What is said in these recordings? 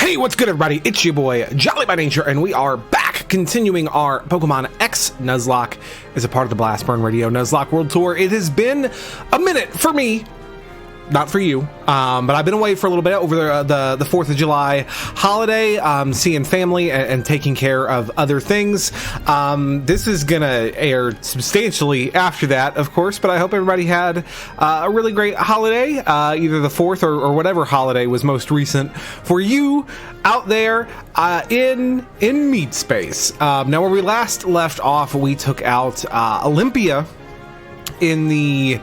Hey, what's good, everybody? It's your boy, Jolly by Nature, and we are back continuing our Pokemon X Nuzlocke as a part of the Blastburn Radio Nuzlocke World Tour. It has been a minute for me, not for you, but I've been away for a little bit over the 4th of July holiday, seeing family and taking care of other things. This is gonna air substantially after that, of course, but I hope everybody had a really great holiday, either the 4th or whatever holiday was most recent for you out there in meat space. Now, where we last left off, we took out Olympia in the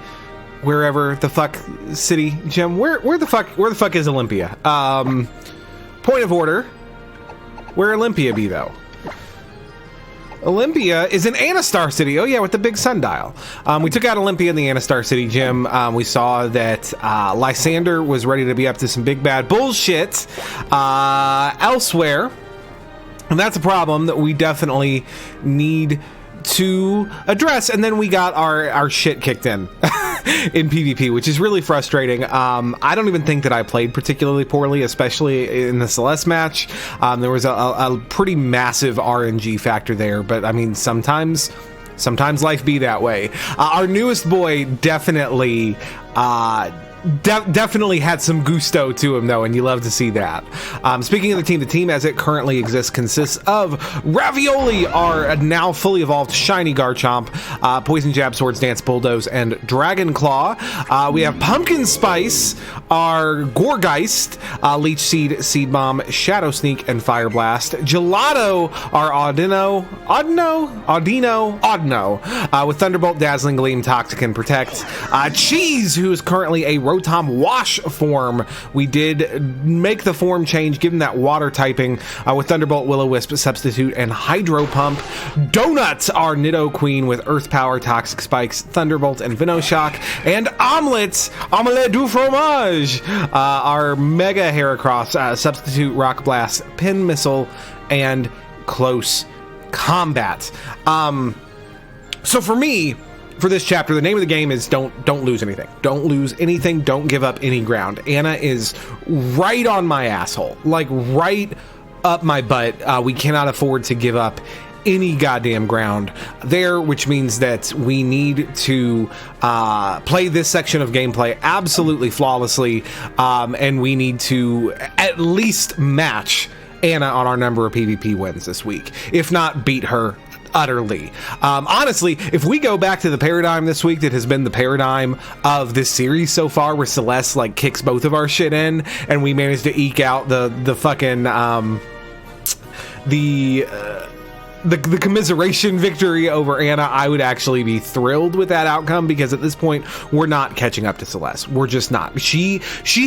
wherever the fuck city, Jim. Where the fuck is Olympia? Point of order. Where Olympia be though? Olympia is in Anastar City. Oh yeah, with the big sundial. We took out Olympia in the Anastar City gym. We saw that Lysander was ready to be up to some big bad bullshit elsewhere, and that's a problem that we definitely need to address. And then we got our shit kicked in PvP, which is really frustrating. I don't even think that I played particularly poorly, especially in the Celeste match. There was a pretty massive RNG factor there, but I mean, sometimes life be that way. Our newest boy definitely definitely had some gusto to him, though, and you love to see that. Speaking of the team as it currently exists consists of Ravioli, our now fully evolved shiny Garchomp, Poison Jab, Swords Dance, Bulldoze, and Dragon Claw. We have Pumpkin Spice, our Gourgeist, Leech Seed, Seed Bomb, Shadow Sneak, and Fire Blast. Gelato, our Audino, with Thunderbolt, Dazzling Gleam, Toxic, and Protect. Cheese, who is currently a Rotom Wash form. We did make the form change, give him that water typing with Thunderbolt, Will-O-Wisp, Substitute, and Hydro Pump. Donut, our Nidoqueen with Earth Power, Toxic Spikes, Thunderbolt, and Venoshock. And Omelette du Fromage, our Mega Heracross, Substitute, Rock Blast, Pin Missile, and Close Combat. So for me, for this chapter, the name of the game is don't lose anything. Don't lose anything. Don't give up any ground. Anna is right on my asshole, like right up my butt. We cannot afford to give up any goddamn ground there, which means that we need to play this section of gameplay absolutely flawlessly, and we need to at least match Anna on our number of PvP wins this week, if not beat her utterly. Honestly, if we go back to the paradigm this week that has been the paradigm of this series so far, where Celeste like kicks both of our shit in and we managed to eke out the fucking the commiseration victory over Anna, I would actually be thrilled with that outcome, because at this point we're not catching up to Celeste. We're just not. She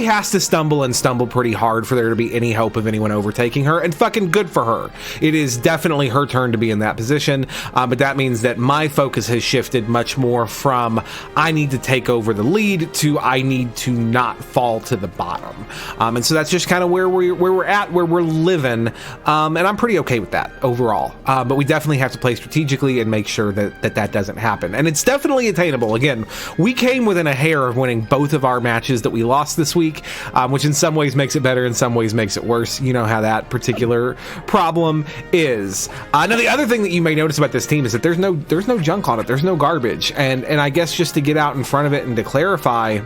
has to stumble pretty hard for there to be any hope of anyone overtaking her, and fucking good for her. It is definitely her turn to be in that position, but that means that my focus has shifted much more from I need to take over the lead to I need to not fall to the bottom, and so that's just kind of where we're at, where we're living, and I'm pretty okay with that overall. But we definitely have to play strategically and make sure that doesn't happen. And it's definitely attainable. Again, we came within a hair of winning both of our matches that we lost this week, which in some ways makes it better, in some ways makes it worse. You know how that particular problem is. Now, the other thing that you may notice about this team is that there's no junk on it. There's no garbage. And I guess just to get out in front of it and to clarify,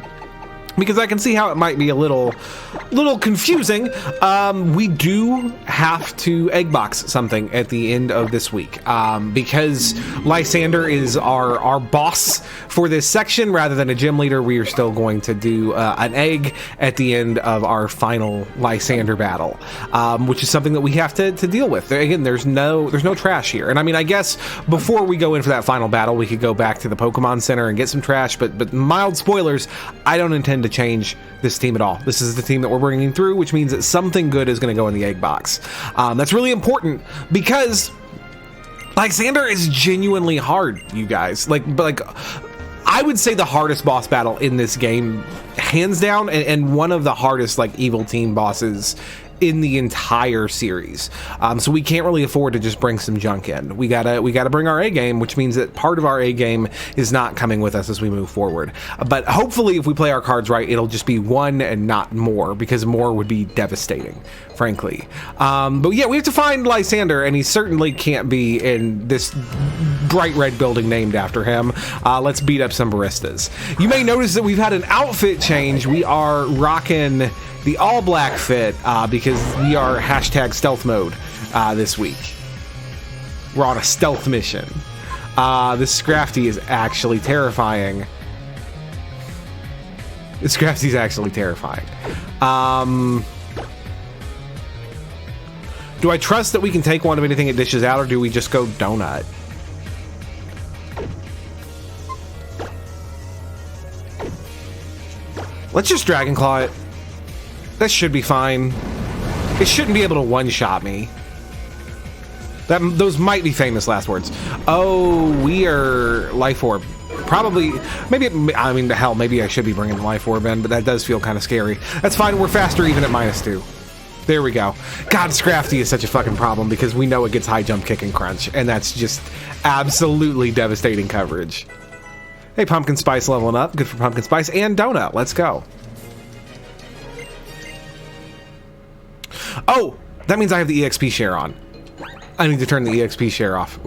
because I can see how it might be a little confusing, we do have to egg box something at the end of this week, because Lysander is our boss for this section rather than a gym leader. We are still going to do an egg at the end of our final Lysander battle, which is something that we have to deal with. Again, there's no trash here, and I mean, I guess before we go in for that final battle, we could go back to the Pokemon Center and get some trash, but mild spoilers, I don't intend to change this team at all. This is the team that we're bringing through, which means that something good is going to go in the egg box. That's really important, because Lysander is genuinely hard, you guys. Like I would say the hardest boss battle in this game, hands down, and one of the hardest like evil team bosses in the entire series. So we can't really afford to just bring some junk in. We gotta bring our A game, which means that part of our A game is not coming with us as we move forward. But hopefully, if we play our cards right, it'll just be one and not more, because more would be devastating, frankly. But yeah, we have to find Lysander, and he certainly can't be in this bright red building named after him. Let's beat up some baristas. You may notice that we've had an outfit change. We are rocking the all black fit because we are hashtag stealth mode this week. We're on a stealth mission. This Scrafty is actually terrifying. This Scrafty's actually terrifying. Do I trust that we can take one of anything it dishes out, or do we just go donut? Let's just Dragon Claw it. That should be fine. It shouldn't be able to one-shot me. Those might be famous last words. Oh, we are Life Orb. Probably, maybe, I mean, hell, maybe I should be bringing the Life Orb in, but that does feel kind of scary. That's fine, we're faster even at -2. There we go. God, Scrafty is such a fucking problem because we know it gets high jump, kick, and crunch, and that's just absolutely devastating coverage. Hey, Pumpkin Spice leveling up. Good for Pumpkin Spice. And Donut. Let's go. Oh, that means I have the EXP share on. I need to turn the EXP share off.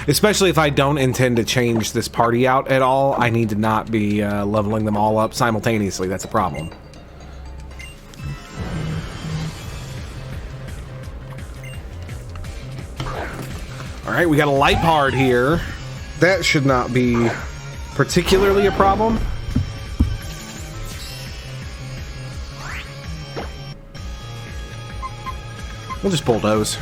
Especially if I don't intend to change this party out at all, I need to not be leveling them all up simultaneously. That's a problem. All right, we got a light hard here. That should not be particularly a problem. We'll just bulldoze.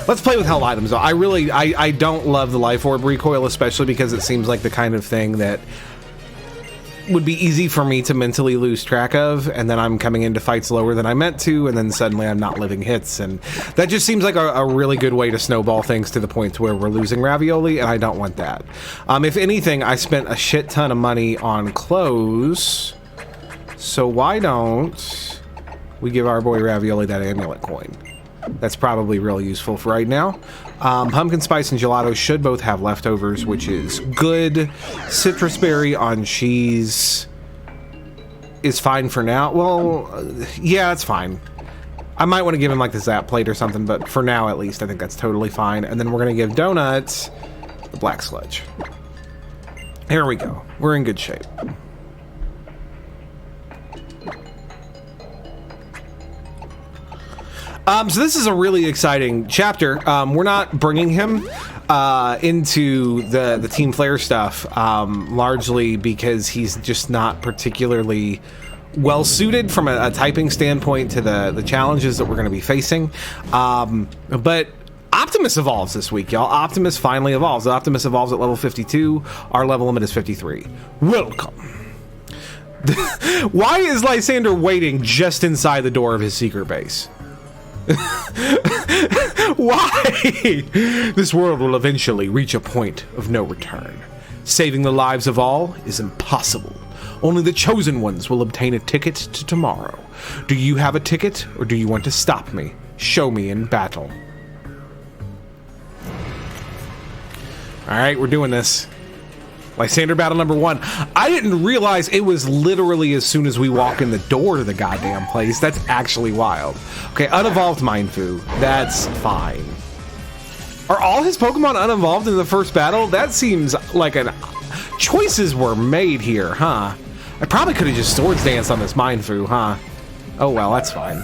Let's play with held items though. I don't love the Life Orb recoil, especially because it seems like the kind of thing that would be easy for me to mentally lose track of, and then I'm coming into fights lower than I meant to, and then suddenly I'm not living hits, and that just seems like a really good way to snowball things to the point where we're losing Ravioli, and I don't want that. If anything, I spent a shit ton of money on clothes, so why don't we give our boy Ravioli that amulet coin? That's probably real useful for right now. Pumpkin Spice and Gelato should both have leftovers, which is good. Citrus Berry on cheese is fine for now. Well, yeah, it's fine. I might want to give him like the Zap Plate or something, but for now at least, I think that's totally fine. And then we're going to give Donuts the Black Sludge. Here we go. We're in good shape. So this is a really exciting chapter. We're not bringing him into the Team Flare stuff, largely because he's just not particularly well suited from a typing standpoint to the challenges that we're going to be facing. But Optimus evolves this week, y'all. Optimus finally evolves. Optimus evolves at level 52. Our level limit is 53. Welcome. Why is Lysander waiting just inside the door of his secret base? Why? This world will eventually reach a point of no return. Saving the lives of all is impossible. Only the chosen ones will obtain a ticket to tomorrow. Do you have a ticket, or do you want to stop me? Show me in battle. Alright, we're doing this. Lysander battle number 1. I didn't realize it was literally as soon as we walk in the door to the goddamn place. That's actually wild. Okay, unevolved Mindfu. That's fine. Are all his Pokemon unevolved in the first battle? That seems like choices were made here, huh? I probably could have just Swords Danced on this Mindfu, huh? Oh well, that's fine.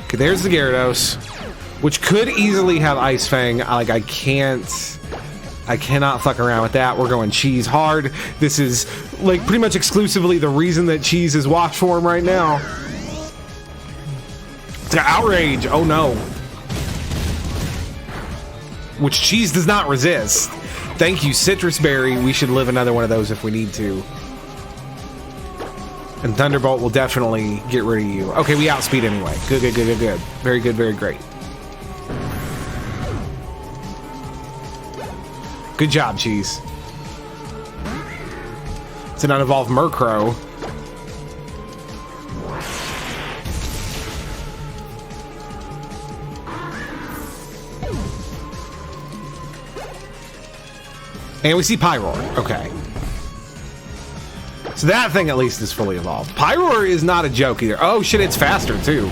Okay, there's the Gyarados, which could easily have Ice Fang. Like, I cannot fuck around with that. We're going Cheese hard. This is, like, pretty much exclusively the reason that Cheese is watch for him right now. It's got Outrage. Oh, no. Which Cheese does not resist. Thank you, Citrus Berry. We should live another one of those if we need to. And Thunderbolt will definitely get rid of you. Okay, we outspeed anyway. Good, good, good, good, good. Very good, very great. Good job, Cheese. It's an unevolved Murkrow. And we see Pyroar. Okay. So that thing at least is fully evolved. Pyroar is not a joke either. Oh shit, it's faster too.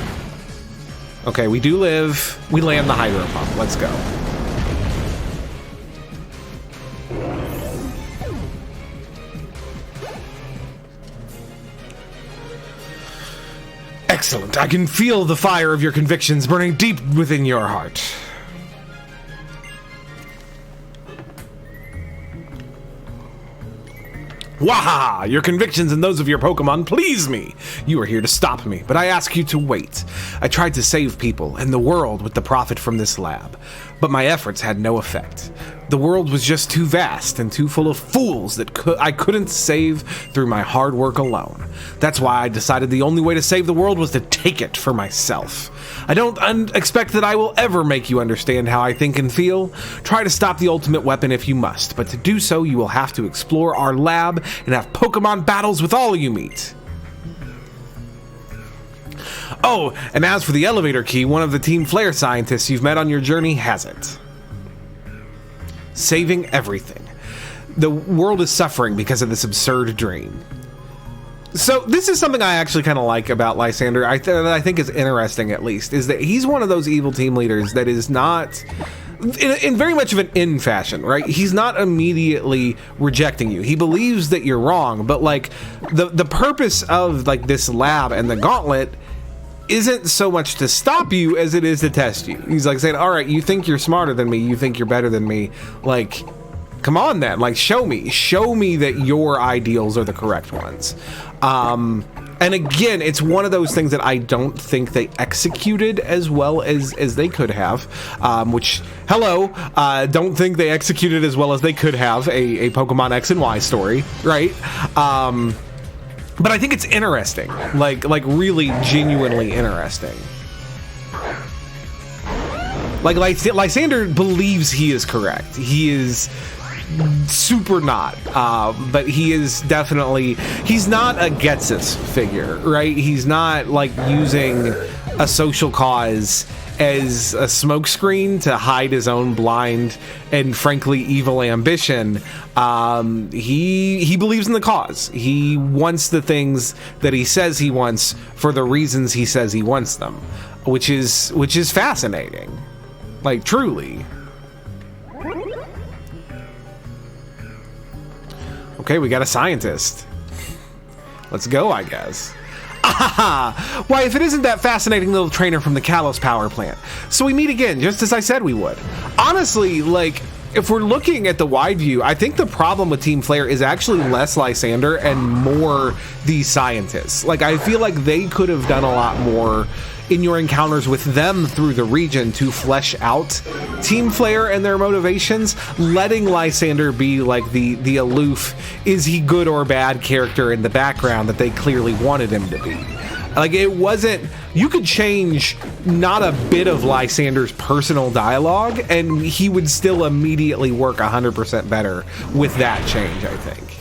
Okay, we do live. We land the Hydro Pump. Let's go. Excellent. I can feel the fire of your convictions burning deep within your heart. Waha! Your convictions and those of your Pokemon please me. You are here to stop me, but I ask you to wait. I tried to save people and the world with the profit from this lab, but my efforts had no effect. The world was just too vast and too full of fools that I couldn't save through my hard work alone. That's why I decided the only way to save the world was to take it for myself. I don't expect that I will ever make you understand how I think and feel. Try to stop the ultimate weapon if you must, but to do so you will have to explore our lab and have Pokemon battles with all you meet. Oh, and as for the elevator key, one of the Team Flare scientists you've met on your journey has it. Saving everything. The world is suffering because of this absurd dream. So this is something I actually kind of like about Lysander. That I think is interesting, at least, is that he's one of those evil team leaders that is not, in very much of an in fashion, right? He's not immediately rejecting you. He believes that you're wrong, but like the purpose of like this lab and the gauntlet isn't so much to stop you as it is to test you. He's like saying, all right, you think you're smarter than me, you think you're better than me, like, come on then, like, show me that your ideals are the correct ones. And again, it's one of those things that I don't think they executed as well as they could have, which, hello, don't think they executed as well as they could have a Pokemon X and Y story, right? But I think it's interesting, like really genuinely interesting. Like Lysander believes he is correct. He is super not, but he is definitely, he's not a Getsus figure, right? He's not like using a social cause as a smokescreen to hide his own blind and frankly evil ambition. He believes in the cause. He wants the things that he says he wants for the reasons he says he wants them, which is fascinating, like truly. Okay, we got a scientist. Let's go, I guess. Why, if it isn't that fascinating little trainer from the Kalos power plant. So we meet again, just as I said we would. Honestly, like, if we're looking at the wide view, I think the problem with Team Flare is actually less Lysander and more these scientists. Like, I feel like they could have done a lot more in your encounters with them through the region to flesh out Team Flare and their motivations, letting Lysander be like the aloof, is he good or bad character in the background that they clearly wanted him to be. Like, it wasn't, you could change not a bit of Lysander's personal dialogue and he would still immediately work 100% better with that change, I think.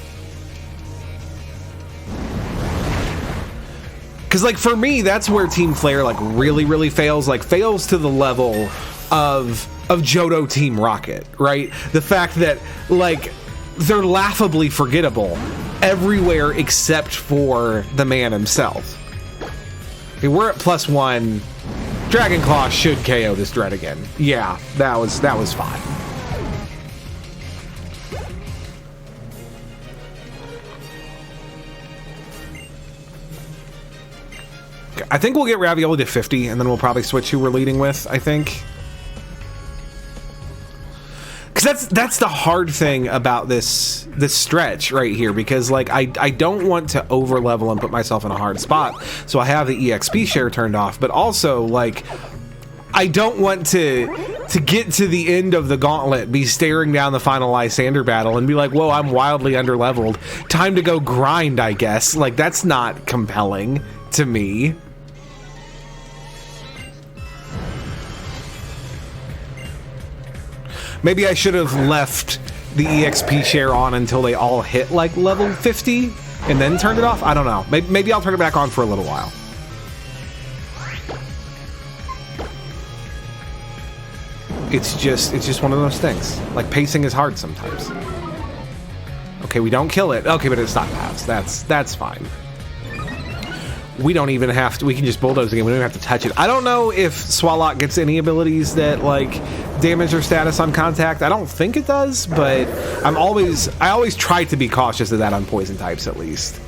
Because, like, for me, that's where Team Flare, like, really fails. Like, fails to the level of Johto Team Rocket, right? The fact that, like, they're laughably forgettable everywhere except for the man himself. Okay, we're at +1. Dragon Claw should KO this Dreadigan. Yeah, that was fine. I think we'll get Ravioli to 50, and then we'll probably switch who we're leading with, I think. Because that's the hard thing about this stretch right here, because like I don't want to over level and put myself in a hard spot, so I have the EXP share turned off, but also like I don't want to get to the end of the gauntlet, be staring down the final Lysander battle and be like, whoa, I'm wildly underleveled. Time to go grind, I guess. Like, that's not compelling to me. Maybe I should have left the EXP share on until they all hit like level 50 and then turned it off. I don't know. Maybe I'll turn it back on for a little while. It's just one of those things. Like, pacing is hard sometimes. Okay, we don't kill it. Okay, but it's not paths. That's fine. We don't even have to. We can just bulldoze again. We don't even have to touch it. I don't know if Swallock gets any abilities that like damage or status on contact. I don't think it does, but I always try to be cautious of that on poison types at least.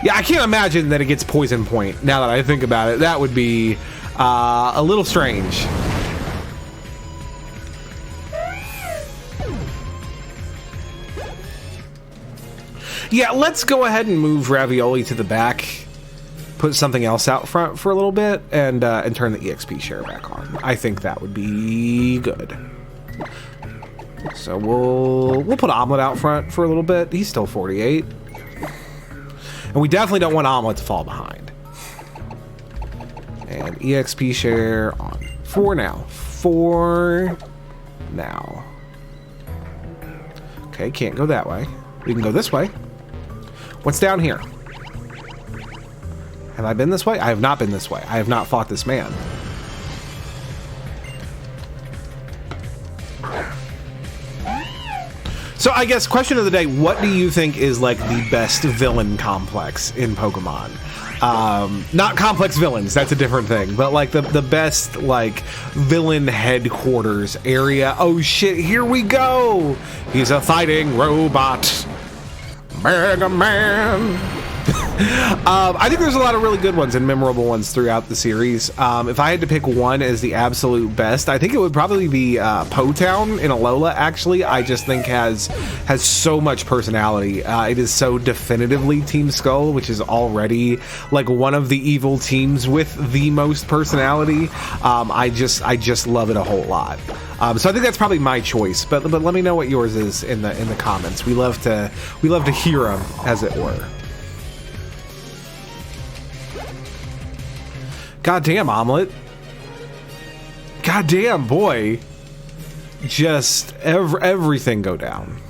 Yeah, I can't imagine that it gets poison point. Now that I think about it, that would be a little strange. Yeah, let's go ahead and move Ravioli to the back, put something else out front for a little bit, and turn the EXP share back on. I think that would be good. So we'll put Omelet out front for a little bit. He's still 48. And we definitely don't want Omelet to fall behind. And EXP share on. For now. Okay, can't go that way. We can go this way. What's down here? Have I been this way? I have not been this way. I have not fought this man. So I guess question of the day, what do you think is like the best villain complex in Pokemon? Not complex villains, that's a different thing, but like the best like villain headquarters area. Oh shit, here we go! He's a fighting robot. Mega Man. I think there's a lot of really good ones and memorable ones throughout the series. If I had to pick one as the absolute best, I think it would probably be Po-Town in Alola. Actually, I just think has so much personality. It is so definitively Team Skull, which is already like one of the evil teams with the most personality. I just love it a whole lot. So I think that's probably my choice. But let me know what yours is in the comments. We love to hear them, as it were. Goddamn, Omelet. Goddamn, boy. Just everything go down.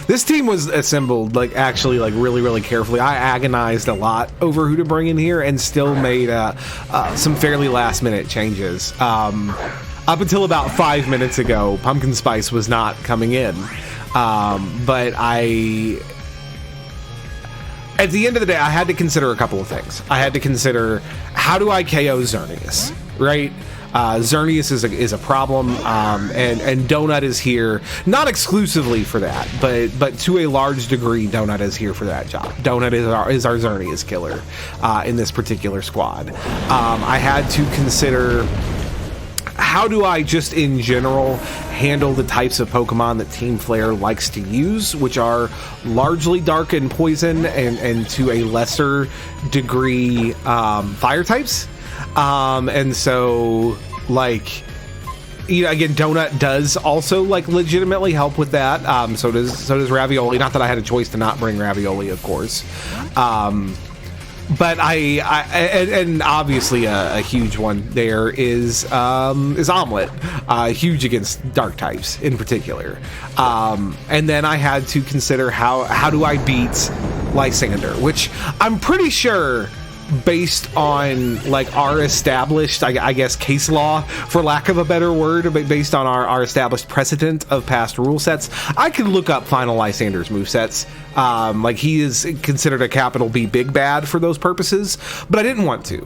This team was assembled like actually like really carefully. I agonized a lot over who to bring in here and still made some fairly last minute changes. Up until about 5 minutes ago, Pumpkin Spice was not coming in. But at the end of the day, I had to consider a couple of things. I had to consider, how do I KO Xerneas, right? Xerneas is a problem, and Donut is here, not exclusively for that, but to a large degree, Donut is here for that job. Donut is our Xerneas killer in this particular squad. I had to consider, how do I just in general handle the types of Pokemon that Team Flare likes to use, which are largely dark and poison, and to a lesser degree fire types. And so, like, you know, again, Donut does also like legitimately help with that. So does Ravioli. Not that I had a choice to not bring Ravioli, of course. But and obviously a huge one there is Omelet, huge against dark types in particular. And then I had to consider how do I beat Lysander, which I'm pretty sure, based on like our established, I guess, case law, for lack of a better word, but based on our established precedent of past rule sets, I could look up Final Lysander's movesets. Like, he is considered a capital B big bad for those purposes, but I didn't want to.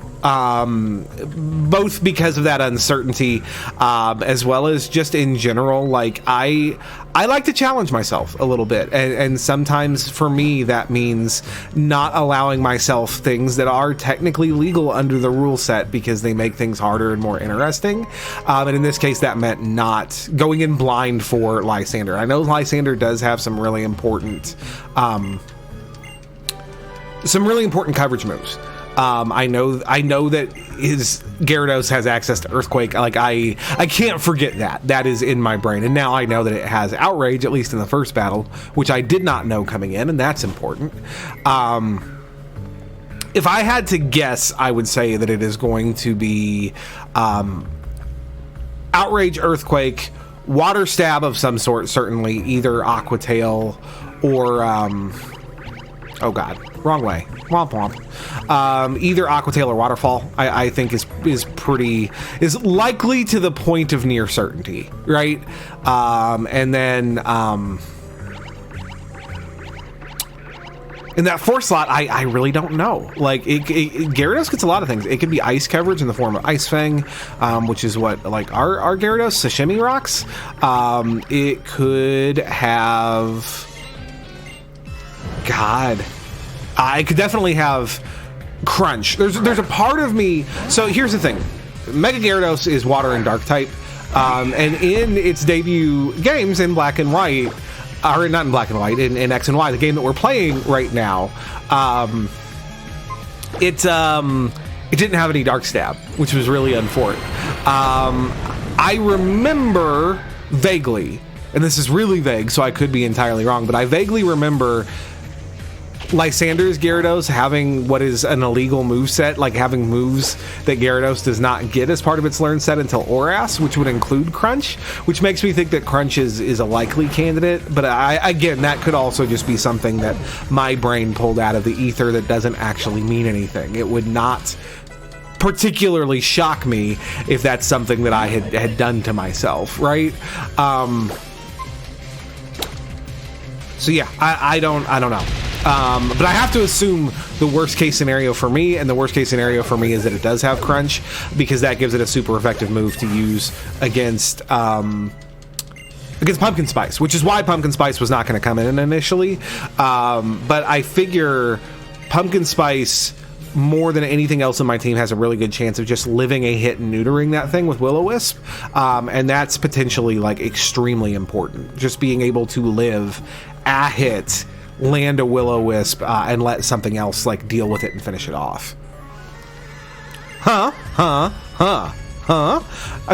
Both because of that uncertainty, as well as just in general, like, I like to challenge myself a little bit, and sometimes for me that means not allowing myself things that are technically legal under the rule set because they make things harder and more interesting. And in this case, that meant not going in blind for Lysander. I know Lysander does have some really important coverage moves. I know that his Gyarados has access to Earthquake. Like, I can't forget that. That is in my brain. And now I know that it has Outrage, at least in the first battle, which I did not know coming in, and that's important. If I had to guess, I would say that it is going to be Outrage, Earthquake, Water Stab of some sort, certainly, either Aqua Tail or, oh god, wrong way. Womp womp. Either Aqua Tail or Waterfall, I think is likely to the point of near certainty, right? And then, in that 4th slot, I really don't know. Like, Gyarados gets a lot of things. It could be ice coverage in the form of Ice Fang, which is what, like, our Gyarados, Sashimi rocks. It could have... God... I could definitely have Crunch. There's a part of me... So, here's the thing. Mega Gyarados is Water and Dark type. And in its debut games in Black and White... or not in Black and White, in X and Y, the game that we're playing right now, it didn't have any Dark Stab, which was really unfortunate. I remember vaguely, and this is really vague, so I could be entirely wrong, but I vaguely remember Lysander's Gyarados having what is an illegal moveset, like having moves that Gyarados does not get as part of its learn set until Oras, which would include Crunch, which makes me think that Crunch is a likely candidate. But again, that could also just be something that my brain pulled out of the ether that doesn't actually mean anything. It would not particularly shock me if that's something that I had done to myself, right? So yeah, I don't know. But I have to assume the worst case scenario for me, and the worst case scenario for me is that it does have Crunch, because that gives it a super effective move to use against Pumpkin Spice, which is why Pumpkin Spice was not going to come in initially. But I figure Pumpkin Spice, more than anything else in my team, has a really good chance of just living a hit and neutering that thing with Will-O-Wisp, and that's potentially like extremely important. Just being able to live a hit, land a Will-O-Wisp, and let something else like deal with it and finish it off. I've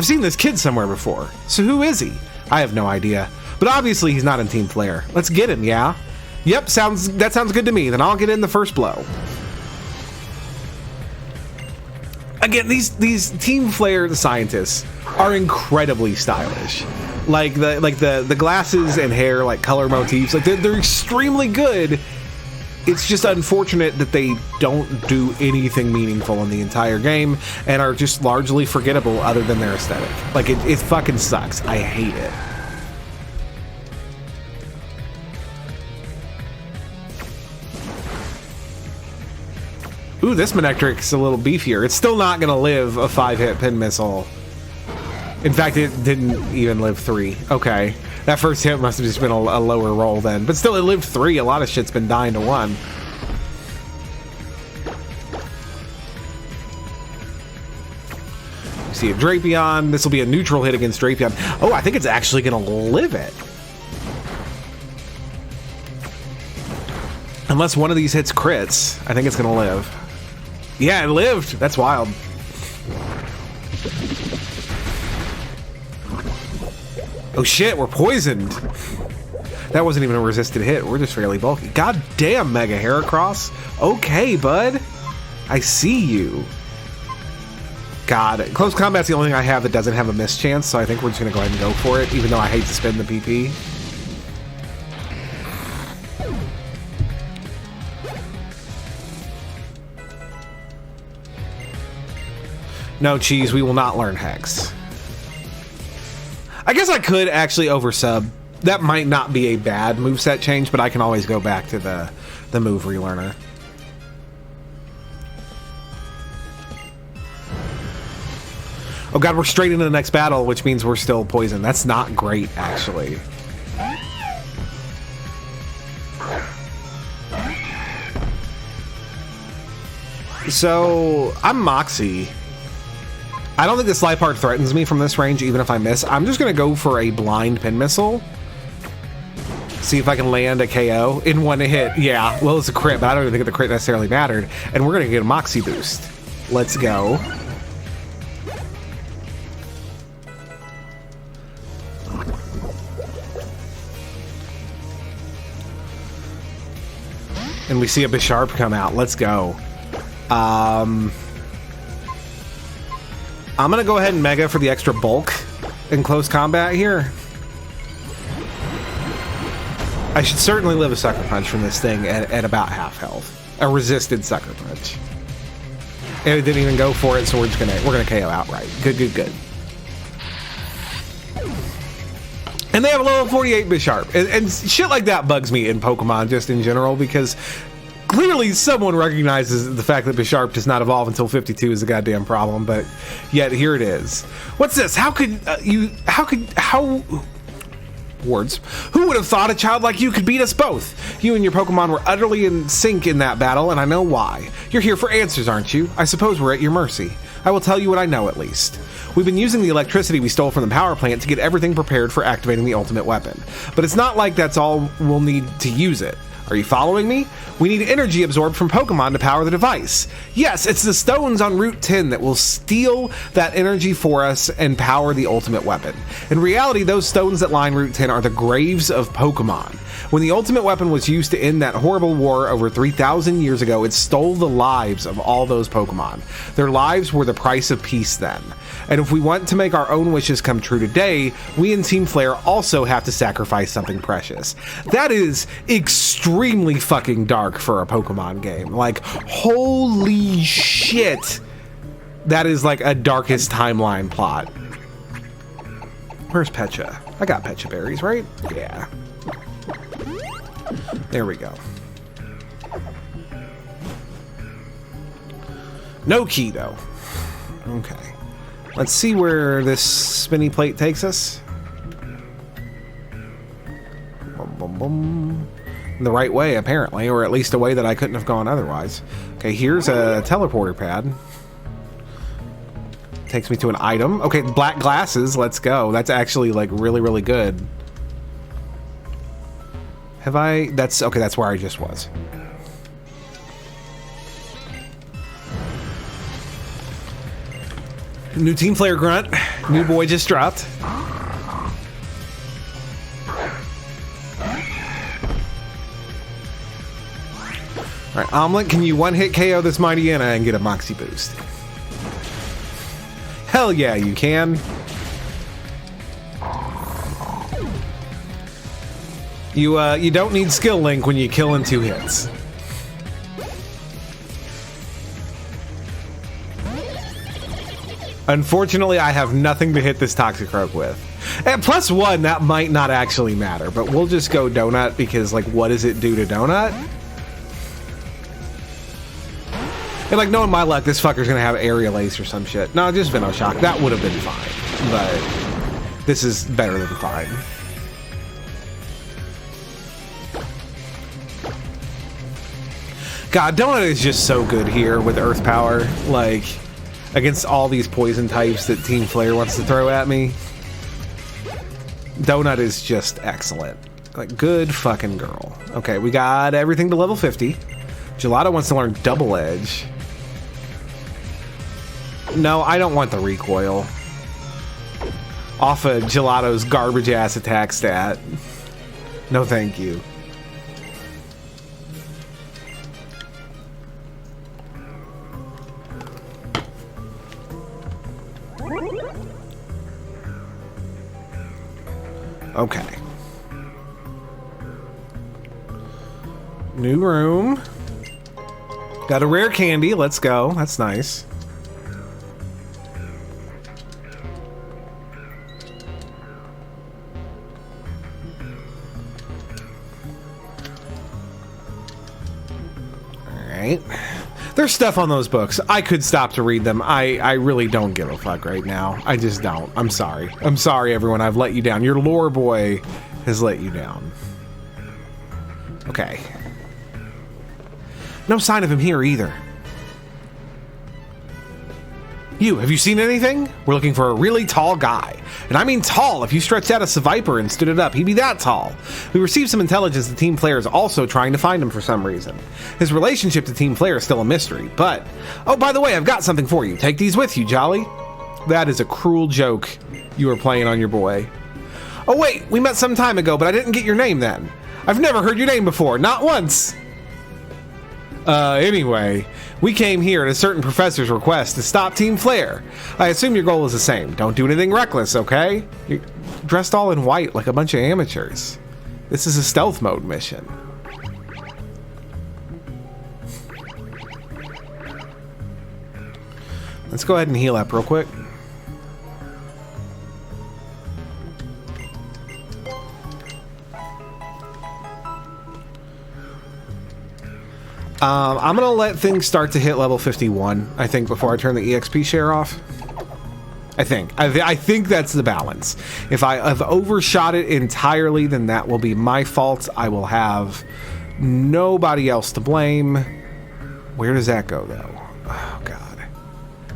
seen this kid somewhere before. So who is he? I have no idea. But obviously he's not in Team Flare. Let's get him, yeah? Yep, that sounds good to me. Then I'll get in the first blow. Again, these Team Flare scientists are incredibly stylish. Like the glasses and hair, like color motifs, like they're extremely good. It's just unfortunate that they don't do anything meaningful in the entire game and are just largely forgettable other than their aesthetic. Like it fucking sucks. I hate it. Ooh, this Manectric's a little beefier. It's still not gonna live a 5-hit pin missile. In fact, it didn't even live 3. Okay. That first hit must have just been a lower roll then. But still, it lived 3. A lot of shit's been dying to 1. You see a Drapion. This will be a neutral hit against Drapion. Oh, I think it's actually going to live it. Unless one of these hits crits, I think it's going to live. Yeah, it lived. That's wild. Oh shit, we're poisoned. That wasn't even a resisted hit. We're just fairly bulky. God damn, Mega Heracross. Okay, bud. I see you. God, close combat's the only thing I have that doesn't have a miss chance, so I think we're just gonna go ahead and go for it, even though I hate to spend the PP. No, Cheese, we will not learn Hex. I guess I could actually oversub. That might not be a bad moveset change, but I can always go back to the move relearner. Oh god, we're straight into the next battle, which means we're still poisoned. That's not great, actually. So, I'm Moxie. I don't think the Slipart threatens me from this range, even if I miss. I'm just going to go for a blind pin missile. See if I can land a KO in one hit. Yeah, well, it's a crit, but I don't even think the crit necessarily mattered. And we're going to get a Moxie boost. Let's go. And we see a Bisharp come out. Let's go. I'm going to go ahead and Mega for the extra bulk. in close combat here. I should certainly live a sucker punch from this thing at about half health. A resisted sucker punch. And it didn't even go for it, so we're gonna KO outright. Good. And they have a level 48 Bisharp. And shit like that bugs me in Pokemon just in general, because clearly someone recognizes the fact that Bisharp does not evolve until 52 is a goddamn problem, but yet here it is. What's this? Words. Who would have thought a child like you could beat us both? You and your Pokemon were utterly in sync in that battle, and I know why. You're here for answers, aren't you? I suppose we're at your mercy. I will tell you what I know, at least. We've been using the electricity we stole from the power plant to get everything prepared for activating the ultimate weapon. But it's not like that's all we'll need to use it. Are you following me? We need energy absorbed from Pokemon to power the device. Yes, it's the stones on Route 10 that will steal that energy for us and power the ultimate weapon. In reality, those stones that line Route 10 are the graves of Pokemon. When the ultimate weapon was used to end that horrible war over 3,000 years ago, it stole the lives of all those Pokemon. Their lives were the price of peace then. And if we want to make our own wishes come true today, we in Team Flare also have to sacrifice something precious. That is extremely fucking dark for a Pokemon game. Like, holy shit. That is like a darkest timeline plot. Where's Pecha? I got Pecha berries, right? Yeah. There we go. No key, though. Okay. Let's see where this spinny plate takes us. Boom, boom, boom. The right way, apparently, or at least a way that I couldn't have gone otherwise. Okay, here's a teleporter pad. Takes me to an item. Okay, black glasses. Let's go. That's actually, like, really, really good. Have I? That's okay. That's where I just was. New Team Flare grunt. New boy just dropped. Alright, Omelet, can you one-hit KO this Mightyena and get a Moxie boost? Hell yeah, you can. You don't need skill link when you kill in 2 hits. Unfortunately, I have nothing to hit this Toxicroak with. At +1, that might not actually matter, but we'll just go Donut because, like, what does it do to Donut? And, like, knowing my luck, this fucker's gonna have Aerial Ace or some shit. No, just Venoshock. That would have been fine, but this is better than fine. God, Donut is just so good here with Earth Power, like, against all these poison types that Team Flare wants to throw at me. Donut is just excellent. Like, good fucking girl. Okay, we got everything to level 50. Gelato wants to learn Double Edge. No, I don't want the recoil. Off of Gelato's garbage-ass attack stat. No thank you. Okay. New room. Got a rare candy. Let's go. That's nice. Alright. There's stuff on those books. I could stop to read them. I really don't give a fuck right now. I just don't. I'm sorry. I'm sorry, everyone. I've let you down. Your lore boy has let you down. Okay. No sign of him here either. Have you seen anything? We're looking for a really tall guy. And I mean tall. If you stretched out a Seviper and stood it up, he'd be that tall. We received some intelligence that Team Flare is also trying to find him for some reason. His relationship to Team Flare is still a mystery, but... Oh, by the way, I've got something for you. Take these with you, Jolly. That is a cruel joke you were playing on your boy. Oh wait, we met some time ago, but I didn't get your name then. I've never heard your name before, not once. Anyway, we came here at a certain professor's request to stop Team Flare. I assume your goal is the same. Don't do anything reckless, okay? You're dressed all in white like a bunch of amateurs. This is a stealth mode mission. Let's go ahead and heal up real quick. I'm gonna let things start to hit level 51, I think, before I turn the EXP share off. I think that's the balance. If I have overshot it entirely, then that will be my fault. I will have nobody else to blame. Where does that go, though? Oh, God.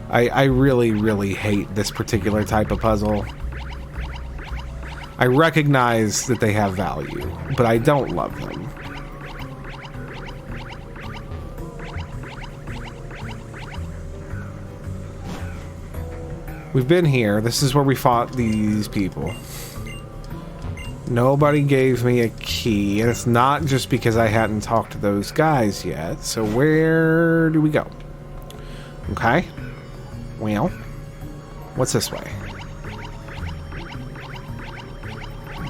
I really, really hate this particular type of puzzle. I recognize that they have value, but I don't love them. We've been here. This is where we fought these people. Nobody gave me a key, and it's not just because I hadn't talked to those guys yet. So where do we go? Okay. Well, what's this way?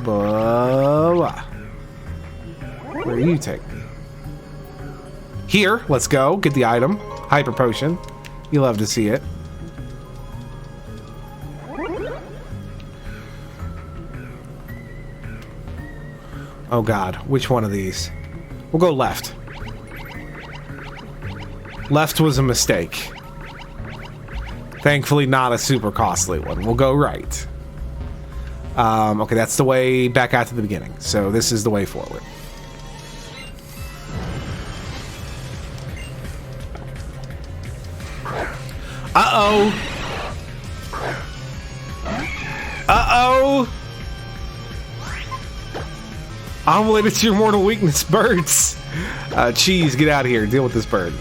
Blah. Where do you take me? Here, let's go. Get the item. Hyper potion. You love to see it. Oh God, which one of these? We'll go left. Left was a mistake. Thankfully not a super costly one. We'll go right. Okay, that's the way back out to the beginning. So this is the way forward. Uh-oh. Uh-oh. Omelet, it's your mortal weakness, birds. Cheese, get out of here. Deal with this bird.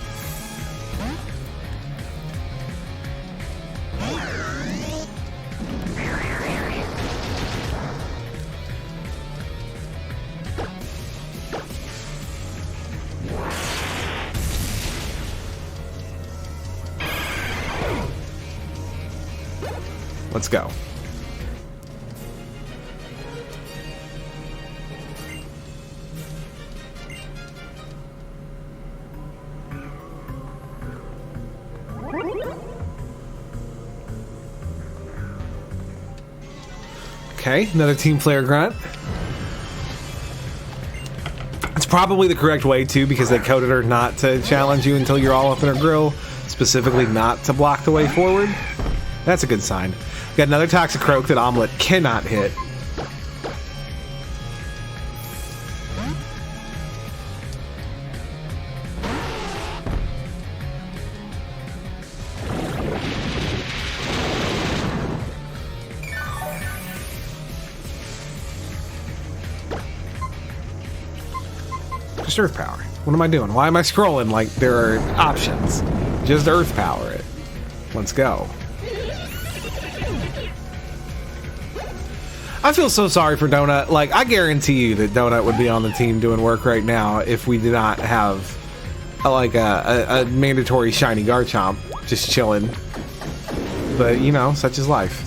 Let's go. Okay, another Team Flare grunt. It's probably the correct way too, because they coded her not to challenge you until you're all up in her grill, specifically not to block the way forward. That's a good sign. Got another Toxic Croak that Omelet cannot hit. Just Earth Power. What am I doing? Why am I scrolling like there are options? Just Earth Power it. Let's go. I feel so sorry for Donut. Like, I guarantee you that Donut would be on the team doing work right now if we did not have a mandatory shiny Garchomp just chilling. But, you know, such is life.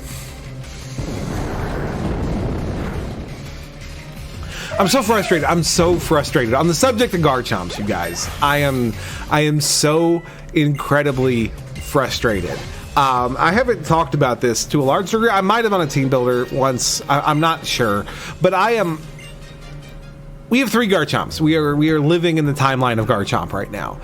I'm so frustrated. I'm so frustrated. On the subject of Garchomps, you guys, I am so incredibly frustrated. I haven't talked about this to a large degree. I might have on a team builder once. I'm not sure, but we have 3 Garchomps. We are living in the timeline of Garchomp right now,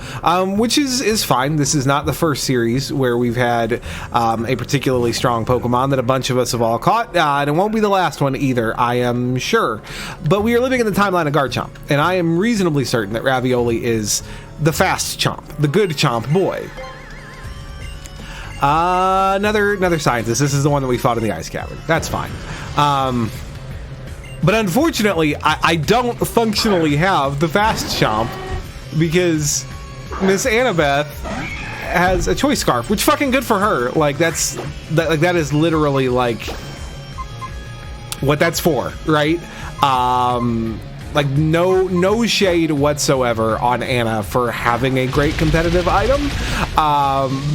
which is fine. This is not the first series where we've had a particularly strong Pokemon that a bunch of us have all caught, and it won't be the last one either, I am sure. But we are living in the timeline of Garchomp, and I am reasonably certain that Ravioli is the fast Chomp, the good Chomp boy. Another scientist. This is the one that we fought in the ice cavern. That's fine. But unfortunately, I don't functionally have the fast Chomp because Miss Annabeth has a choice scarf, which fucking good for her. Like that is literally like what that's for, right? Like no shade whatsoever on Anna for having a great competitive item,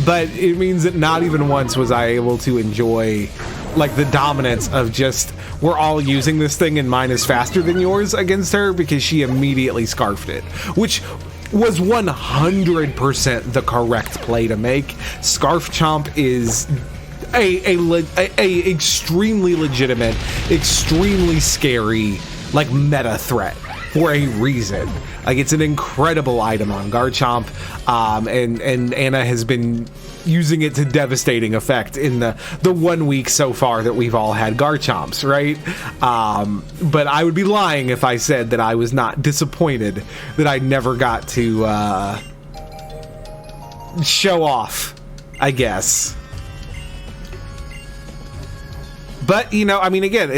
but it means that not even once was I able to enjoy like the dominance of just we're all using this thing and mine is faster than yours against her, because she immediately scarfed it, which was 100% the correct play to make. Scarf Chomp is a extremely legitimate, extremely scary, like meta threat for a reason. Like, it's an incredible item on Garchomp, and Anna has been using it to devastating effect in the 1 week so far that we've all had Garchomps, right? But I would be lying if I said that I was not disappointed that I never got to show off, I guess. But, you know, I mean, again,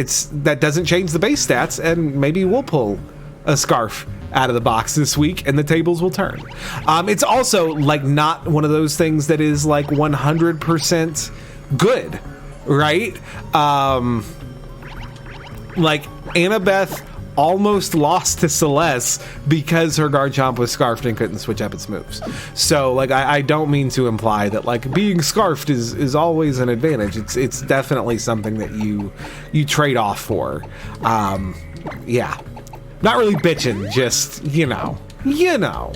that doesn't change the base stats, and maybe we'll pull a Scarf out of the box this week and the tables will turn. It's also like not one of those things that is like 100% good, right? Like Annabeth almost lost to Celeste because her Garchomp was scarfed and couldn't switch up its moves. So like I don't mean to imply that like being scarfed is always an advantage. It's definitely something that you trade off for. Yeah. Not really bitching, just, you know. All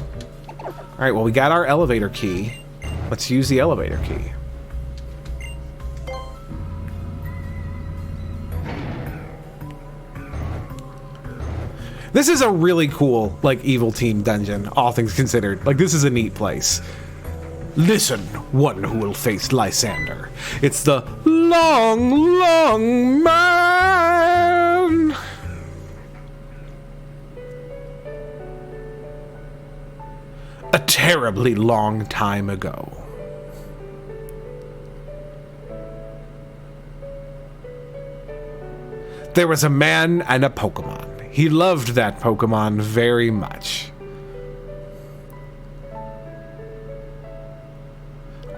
right, well, we got our elevator key. Let's use the elevator key. This is a really cool, like, evil team dungeon, all things considered. Like, this is a neat place. Listen, one who will face Lysander. It's the long man. A terribly long time ago. There was a man and a Pokemon. He loved that Pokemon very much.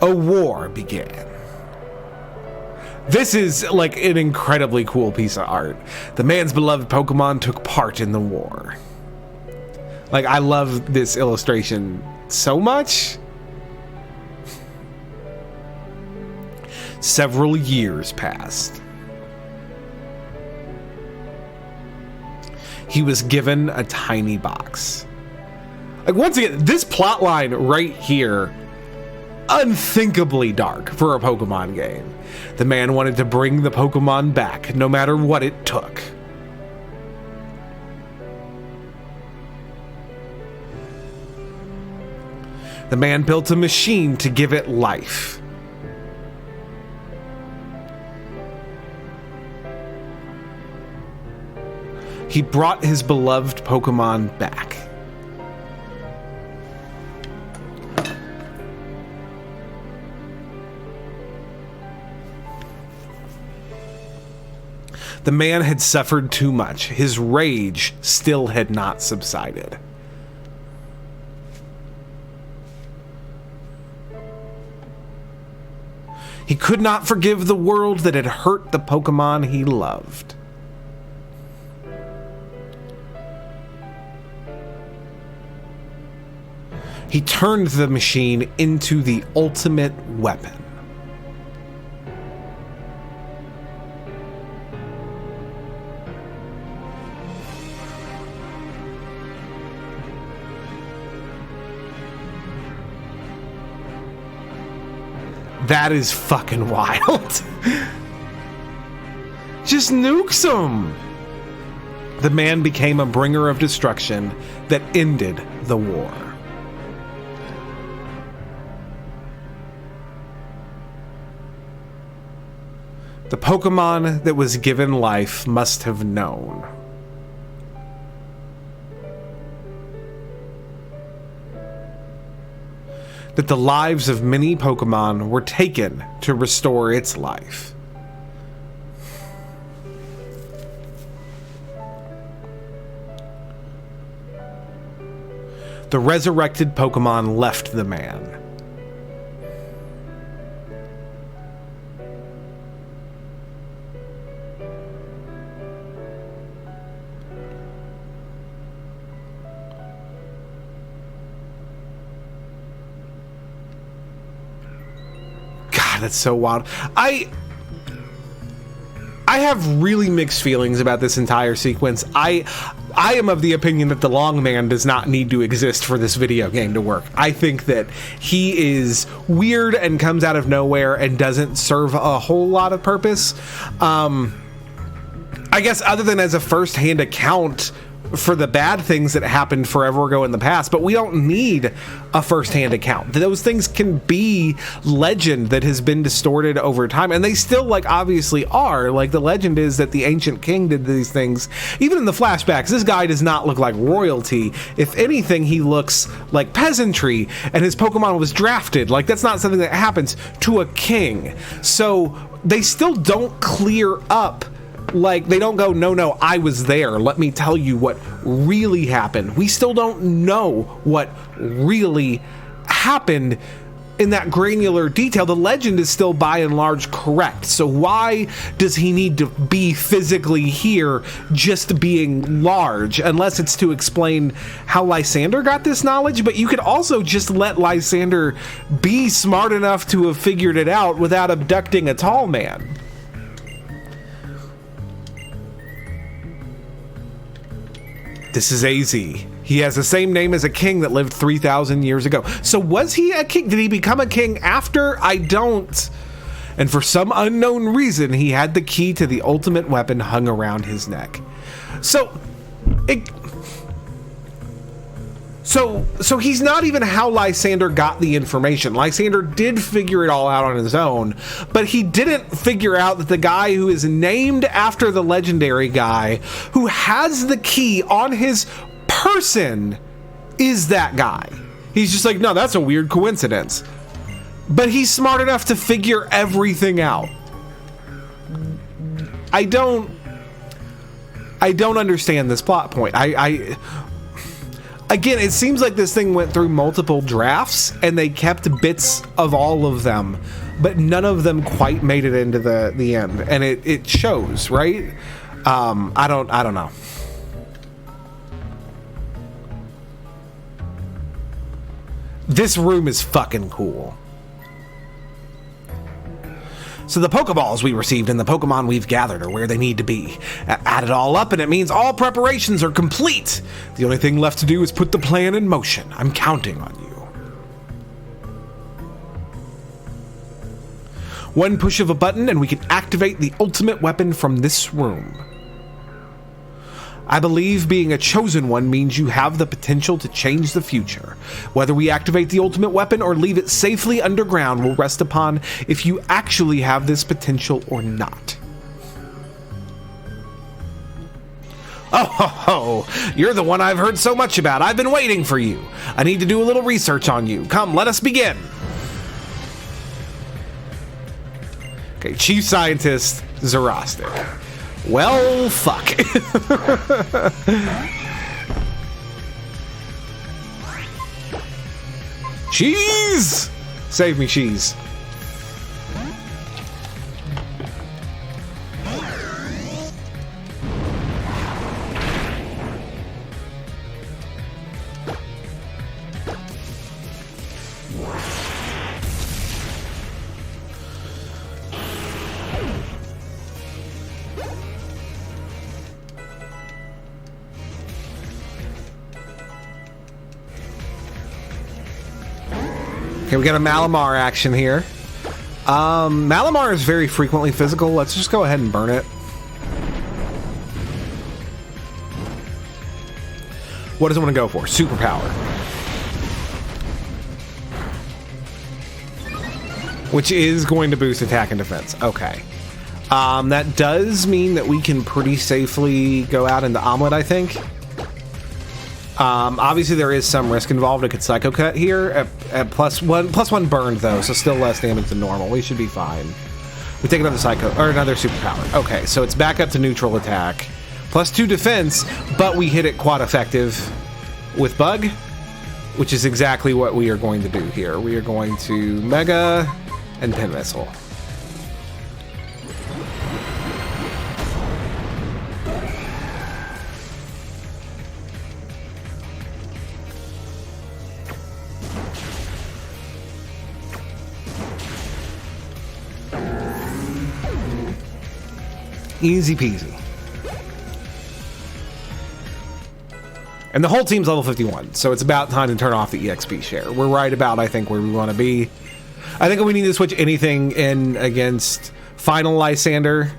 A war began. This is like an incredibly cool piece of art. The man's beloved Pokemon took part in the war. Like, I love this illustration so much. Several years passed. He was given a tiny box. Like, once again, this plot line right here, unthinkably dark for a Pokemon game. The man wanted to bring the Pokemon back, no matter what it took. The man built a machine to give it life. He brought his beloved Pokemon back. The man had suffered too much. His rage still had not subsided. He could not forgive the world that had hurt the Pokemon he loved. He turned the machine into the ultimate weapon. That is fucking wild. Just nukes him. The man became a bringer of destruction that ended the war. The Pokemon that was given life must have known. That the lives of many Pokemon were taken to restore its life. The resurrected Pokemon left the man. God, that's so wild. I have really mixed feelings about this entire sequence. I am of the opinion that the long man does not need to exist for this video game to work. I think that he is weird and comes out of nowhere and doesn't serve a whole lot of purpose. I guess other than as a first-hand account for the bad things that happened forever ago in the past, but we don't need a first-hand account. Those things can be legend that has been distorted over time, and they still, like, obviously are. Like, the legend is that the ancient king did these things. Even in the flashbacks, this guy does not look like royalty. If anything, he looks like peasantry, and his Pokemon was drafted. Like, that's not something that happens to a king. So they still don't clear up. Like, they don't go, no, I was there. Let me tell you what really happened. We still don't know what really happened in that granular detail. The legend is still by and large correct. So why does he need to be physically here just being large? Unless it's to explain how Lysander got this knowledge, but you could also just let Lysander be smart enough to have figured it out without abducting a tall man. This is AZ. He has the same name as a king that lived 3,000 years ago. So was he a king? Did he become a king after? I don't. And for some unknown reason, he had the key to the ultimate weapon hung around his neck. So he's not even how Lysander got the information. Lysander did figure it all out on his own, but he didn't figure out that the guy who is named after the legendary guy who has the key on his person is that guy. He's just like, no, that's a weird coincidence. But he's smart enough to figure everything out. I don't understand this plot point. Again, it seems like this thing went through multiple drafts and they kept bits of all of them, but none of them quite made it into the end. And it shows, right? I don't know. This room is fucking cool. So the Pokeballs we received and the Pokemon we've gathered are where they need to be. Add it all up and it means all preparations are complete. The only thing left to do is put the plan in motion. I'm counting on you. One push of a button and we can activate the ultimate weapon from this room. I believe being a chosen one means you have the potential to change the future. Whether we activate the ultimate weapon or leave it safely underground will rest upon if you actually have this potential or not. Oh, ho, ho. You're the one I've heard so much about. I've been waiting for you. I need to do a little research on you. Come, let us begin. Okay, Chief Scientist Xerostic. Well, fuck. Cheese! Save me, cheese. Okay, we got a Malamar action here. Malamar is very frequently physical. Let's just go ahead and burn it. What does it want to go for? Superpower. Which is going to boost attack and defense. Okay. That does mean that we can pretty safely go out into Omelet, I think. Obviously there is some risk involved. It could Psycho Cut here at plus one burned though, so still less damage than normal. We should be fine. We take another Psycho or another superpower. Okay, so it's back up to neutral attack, +2 defense, but we hit it quad effective with Bug, which is exactly what we are going to do here. We are going to Mega and Pin Missile. Easy peasy. And the whole team's level 51, so it's about time to turn off the EXP share. We're right about, I think, where we want to be. I think if we need to switch anything in against Final Lysander,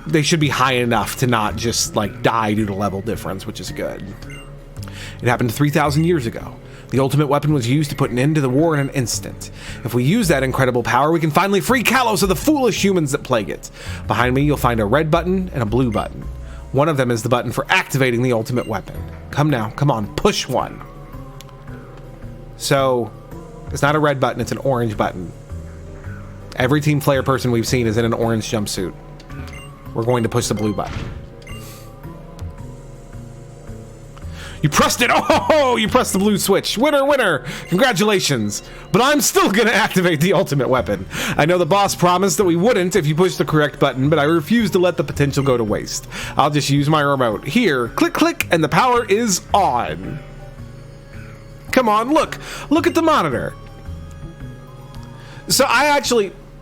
they should be high enough to not just, like, die due to level difference, which is good. It happened 3,000 years ago. The ultimate weapon was used to put an end to the war in an instant. If we use that incredible power, we can finally free Kalos of the foolish humans that plague it. Behind me, you'll find a red button and a blue button. One of them is the button for activating the ultimate weapon. Come now, come on, push one. So, it's not a red button, it's an orange button. Every Team Flare person we've seen is in an orange jumpsuit. We're going to push the blue button. You pressed it! Oh, you pressed the blue switch. Winner, winner! Congratulations! But I'm still gonna activate the ultimate weapon. I know the boss promised that we wouldn't if you pushed the correct button, but I refuse to let the potential go to waste. I'll just use my remote. Here, click, click, and the power is on. Come on, look! Look at the monitor. So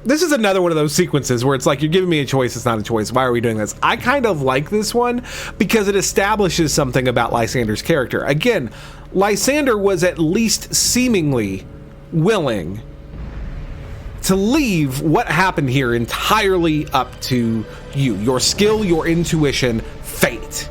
this is another one of those sequences where it's like, you're giving me a choice, it's not a choice. Why are we doing this? I kind of like this one because it establishes something about Lysander's character. Again, Lysander was at least seemingly willing to leave what happened here entirely up to you. Your skill, your intuition, fate.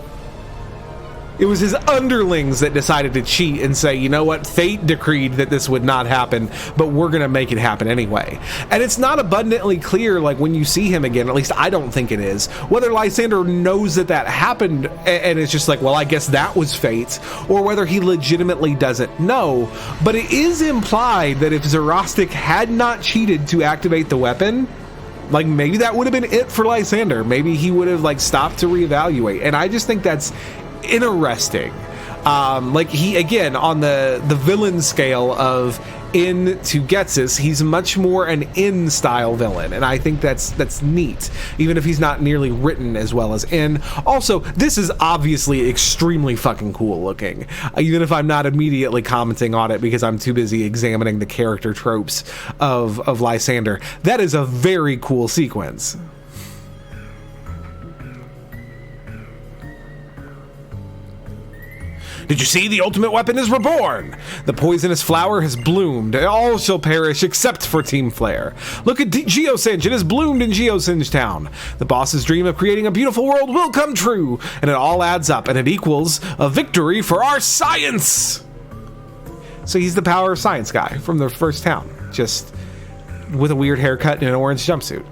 It was his underlings that decided to cheat and say, you know what, fate decreed that this would not happen, but we're gonna make it happen anyway. And it's not abundantly clear, like when you see him again, at least I don't think it is, whether Lysander knows that that happened and it's just like, well, I guess that was fate, or whether he legitimately doesn't know. But it is implied that if Zerostic had not cheated to activate the weapon, like maybe that would have been it for Lysander. Maybe he would have like stopped to reevaluate. And I just think that's interesting. Like he, again, on the villain scale of in to Getsus, he's much more an in style villain, and I think that's neat, even if he's not nearly written as well as in. Also, this is obviously extremely fucking cool looking, even if I'm not immediately commenting on it because I'm too busy examining the character tropes of Lysander. That is a very cool sequence. Did you see? The ultimate weapon is reborn! The poisonous flower has bloomed. All shall perish except for Team Flare. Look at Geosinge. It has bloomed in Geosinge Town. The boss's dream of creating a beautiful world will come true, and it all adds up, and it equals a victory for our science! So he's the power of science guy from the first town, just with a weird haircut and an orange jumpsuit.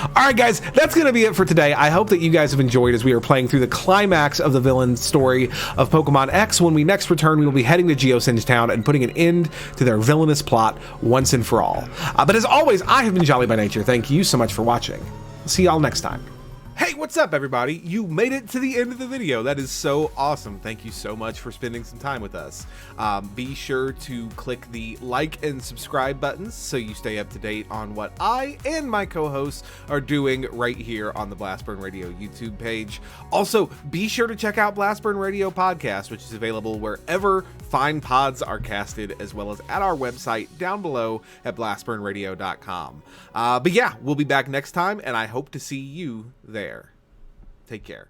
Alright guys, that's going to be it for today. I hope that you guys have enjoyed as we are playing through the climax of the villain story of Pokemon X. When we next return, we will be heading to Geosinge Town and putting an end to their villainous plot once and for all. But as always, I have been Jolly by Nature. Thank you so much for watching. See y'all next time. Hey, what's up everybody? You made it to the end of the video. That is so awesome. Thank you so much for spending some time with us. Be sure to click the like and subscribe buttons so you stay up to date on what I and my co-hosts are doing right here on the Blastburn Radio YouTube page. Also, be sure to check out Blastburn Radio Podcast, which is available wherever fine pods are casted, as well as at our website down below at blastburnradio.com. But yeah, we'll be back next time, and I hope to see you there. Take care.